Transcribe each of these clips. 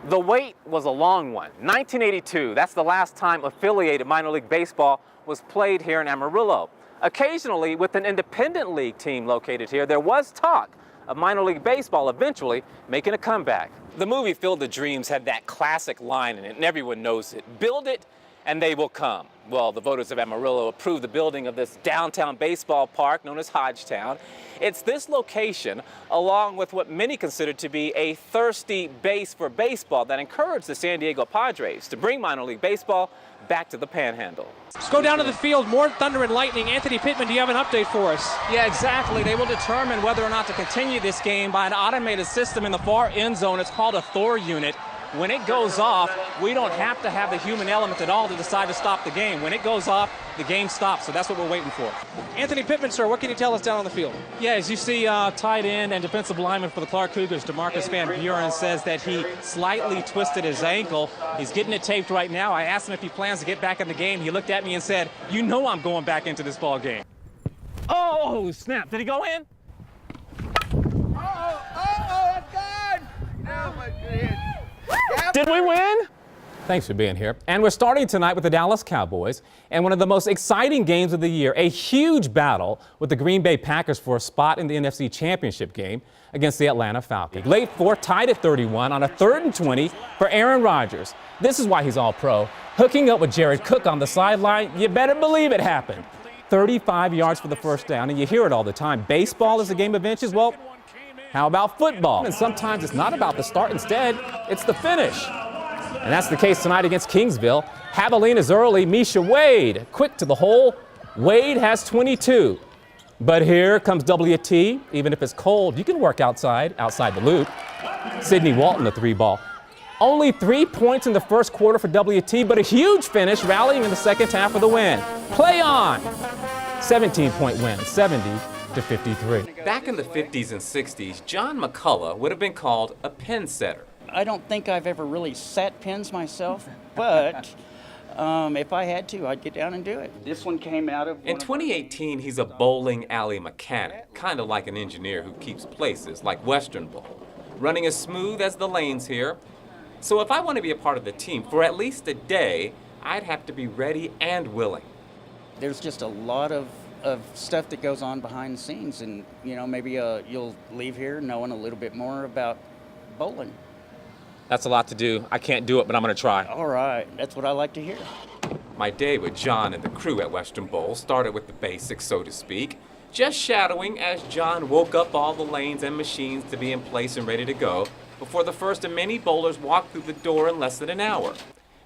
The wait was a long one. 1982, that's the last time affiliated minor league baseball was played here in Amarillo. Occasionally, with an independent league team located here, there was talk of minor league baseball eventually making a comeback. The movie Field of Dreams had that classic line in it, and everyone knows it. Build it, and they will come. Well, the voters of Amarillo approved the building of this downtown baseball park known as Hodgetown. It's this location, along with what many consider to be a thirsty base for baseball, that encouraged the San Diego Padres to bring minor league baseball back to the Panhandle. Let's go down to the field. More thunder and lightning. Anthony Pittman, do you have an update for us? Yeah, exactly. They will determine whether or not to continue this game by an automated system in the far end zone. It's called a Thor unit. When it goes off, we don't have to have the human element at all to decide to stop the game. When it goes off, the game stops, so that's what we're waiting for. Anthony Pittman, sir, what can you tell us down on the field? Yeah, as you see, tight end and defensive lineman for the Clark Cougars, DeMarcus Van Buren, says that he slightly twisted his ankle. He's getting it taped right now. I asked him if he plans to get back in the game. He looked at me and said, "You know I'm going back into this ball game." Oh, snap. Did he go in? It's gone! Oh, my goodness. Did we win? Thanks for being here. And we're starting tonight with the Dallas Cowboys and one of the most exciting games of the year, a huge battle with the Green Bay Packers for a spot in the NFC Championship game against the Atlanta Falcons. Late fourth, tied at 31 on a 3rd and 20 for Aaron Rodgers. This is why he's all pro. Hooking up with Jared Cook on the sideline, you better believe it happened. 35 yards for the first down, and you hear it all the time. Baseball is a game of inches. Well, how about football? And sometimes it's not about the start. Instead, it's the finish. And that's the case tonight against Kingsville. Javelina's early. Misha Wade, quick to the hole. Wade has 22. But here comes WT. Even if it's cold, you can work outside the loop. Sidney Walton, the 3-ball. Only 3 points in the first quarter for WT, but a huge finish, rallying in the second half for the win. Play on! 17-point win, 70-53. Back in the 50s and 60s, John McCullough would have been called a pin setter. I don't think I've ever really set pins myself, but if I had to, I'd get down and do it. This one came out of... In 2018, he's a bowling alley mechanic, kind of like an engineer who keeps places like Western Bowl, running as smooth as the lanes here. So if I want to be a part of the team for at least a day, I'd have to be ready and willing. There's just a lot of stuff that goes on behind the scenes, and maybe you'll leave here knowing a little bit more about bowling. That's a lot to do. I can't do it, but I'm going to try. All right, that's what I like to hear. My day with John and the crew at Western Bowl started with the basics, so to speak, just shadowing as John woke up all the lanes and machines to be in place and ready to go before the first of many bowlers walked through the door in less than an hour.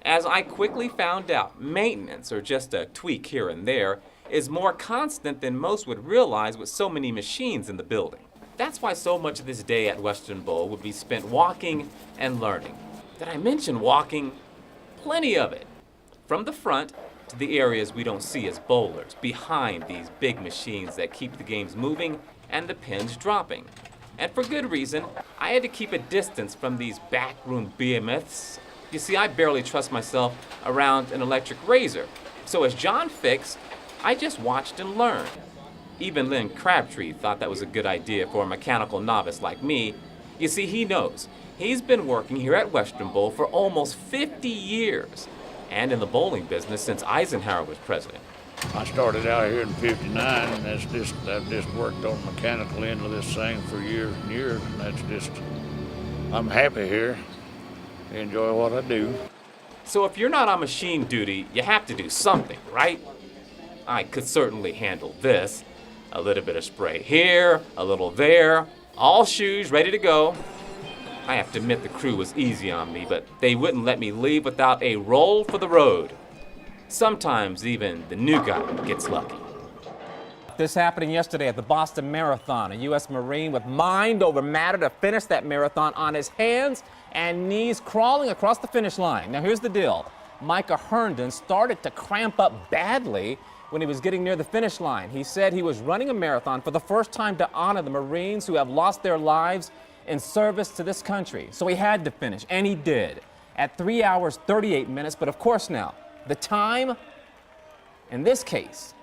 As I quickly found out, maintenance, or just a tweak here and there, is more constant than most would realize with so many machines in the building. That's why so much of this day at Western Bowl would be spent walking and learning. Did I mention walking? Plenty of it. From the front to the areas we don't see as bowlers, behind these big machines that keep the games moving and the pins dropping. And for good reason, I had to keep a distance from these backroom behemoths. You see, I barely trust myself around an electric razor. So as John fixed, I just watched and learned. Even Lynn Crabtree thought that was a good idea for a mechanical novice like me. You see, he knows. He's been working here at Western Bowl for almost 50 years, and in the bowling business since Eisenhower was president. I started out here in '59, and I've just worked on the mechanical end of this thing for years and years, and I'm happy here. Enjoy what I do. So if you're not on machine duty, you have to do something, right? I could certainly handle this. A little bit of spray here, a little there, all shoes ready to go. I have to admit the crew was easy on me, but they wouldn't let me leave without a roll for the road. Sometimes even the new guy gets lucky. This happening yesterday at the Boston Marathon. A U.S. Marine with mind over matter to finish that marathon on his hands and knees, crawling across the finish line. Now here's the deal. Micah Herndon started to cramp up badly when he was getting near the finish line. He said he was running a marathon for the first time to honor the Marines who have lost their lives in service to this country. So he had to finish, and he did, at 3 hours, 38 minutes. But of course now, the time, in this case,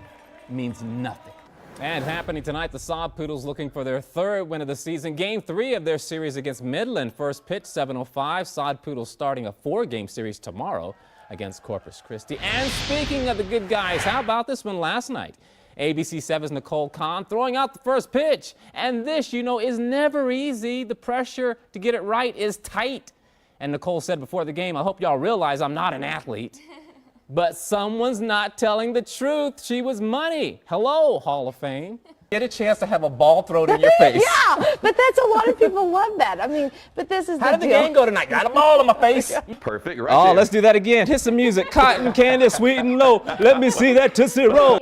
means nothing. And happening tonight, the Sod Poodles looking for their third win of the season. Game 3 of their series against Midland. First pitch, 7:05. Sod Poodles starting a 4-game series tomorrow against Corpus Christi. And speaking of the good guys, how about this one last night? ABC 7's Nicole Kahn throwing out the first pitch. And this, you know, is never easy. The pressure to get it right is tight. And Nicole said before the game, I hope y'all realize I'm not an athlete. But someone's not telling the truth. She was money. Hello, Hall of Fame. Get a chance to have a ball thrown in your face. Yeah, but that's a lot of people love that. I mean, but this is How did the game go tonight? Got a ball in my face. Perfect, right Oh, there. let's do that again. Hit some music. Cotton candy, sweet and low. Let me see that Tootsie Roll.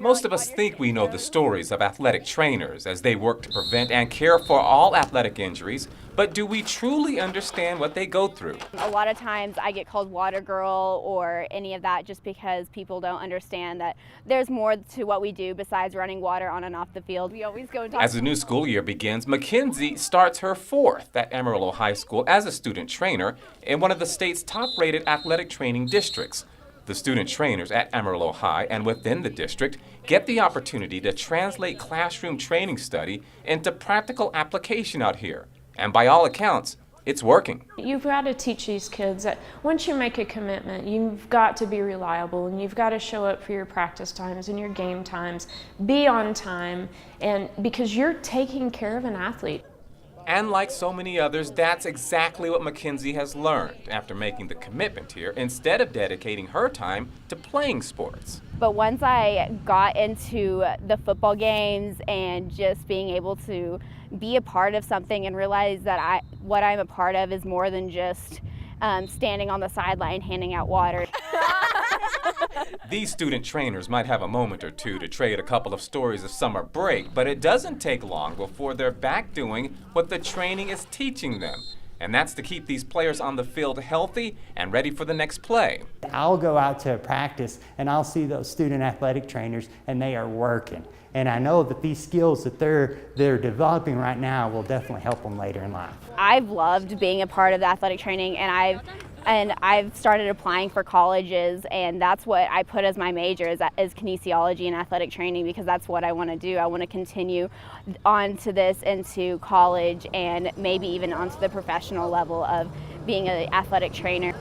Most of us think we know the stories of athletic trainers as they work to prevent and care for all athletic injuries, but do we truly understand what they go through? A lot of times I get called water girl or any of that just because people don't understand that there's more to what we do besides running water on and off the field. We always go and talk. As the new school year begins, Mackenzie starts her 4th at Amarillo High School as a student trainer in one of the state's top-rated athletic training districts. The student trainers at Amarillo High and within the district get the opportunity to translate classroom training study into practical application out here. And by all accounts, it's working. You've got to teach these kids that once you make a commitment, you've got to be reliable and you've got to show up for your practice times and your game times, be on time, and because you're taking care of an athlete. And like so many others, that's exactly what Mackenzie has learned after making the commitment here instead of dedicating her time to playing sports. But once I got into the football games and just being able to be a part of something and realize that what I'm a part of is more than just standing on the sideline handing out water. These student trainers might have a moment or two to trade a couple of stories of summer break, but it doesn't take long before they're back doing what the training is teaching them. And that's to keep these players on the field healthy and ready for the next play. I'll go out to a practice and I'll see those student athletic trainers and they are working. And I know that these skills that they're developing right now will definitely help them later in life. I've loved being a part of the athletic training, and I've started applying for colleges, and that's what I put as my major is kinesiology and athletic training, because that's what I want to do. I want to continue on to this into college and maybe even onto the professional level of being an athletic trainer.